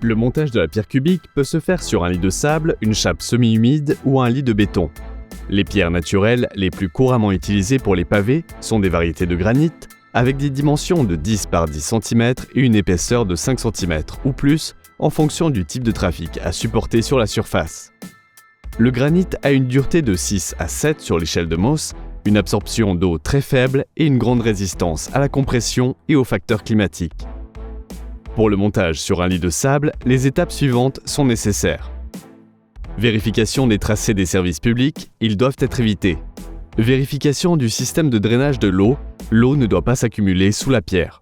Le montage de la pierre cubique peut se faire sur un lit de sable, une chape semi-humide ou un lit de béton. Les pierres naturelles les plus couramment utilisées pour les pavés sont des variétés de granit avec des dimensions de 10 par 10 cm et une épaisseur de 5 cm ou plus en fonction du type de trafic à supporter sur la surface. Le granit a une dureté de 6 à 7 sur l'échelle de Mohs, une absorption d'eau très faible et une grande résistance à la compression et aux facteurs climatiques. Pour le montage sur un lit de sable, les étapes suivantes sont nécessaires. Vérification des tracés des services publics, ils doivent être évités. Vérification du système de drainage de l'eau, l'eau ne doit pas s'accumuler sous la pierre.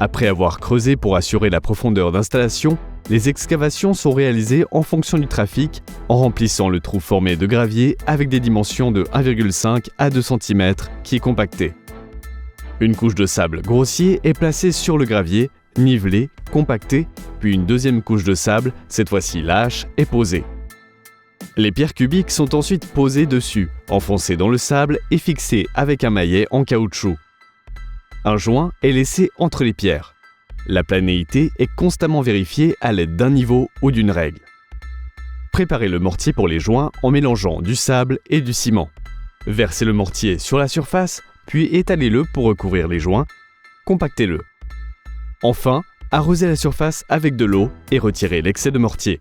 Après avoir creusé pour assurer la profondeur d'installation, les excavations sont réalisées en fonction du trafic, en remplissant le trou formé de gravier avec des dimensions de 1,5 à 2 cm qui est compacté. Une couche de sable grossier est placée sur le gravier, nivelée, compactée, puis une deuxième couche de sable, cette fois-ci lâche, est posée. Les pierres cubiques sont ensuite posées dessus, enfoncées dans le sable et fixées avec un maillet en caoutchouc. Un joint est laissé entre les pierres. La planéité est constamment vérifiée à l'aide d'un niveau ou d'une règle. Préparez le mortier pour les joints en mélangeant du sable et du ciment. Versez le mortier sur la surface, puis étalez-le pour recouvrir les joints. Compactez-le. Enfin, arrosez la surface avec de l'eau et retirez l'excès de mortier.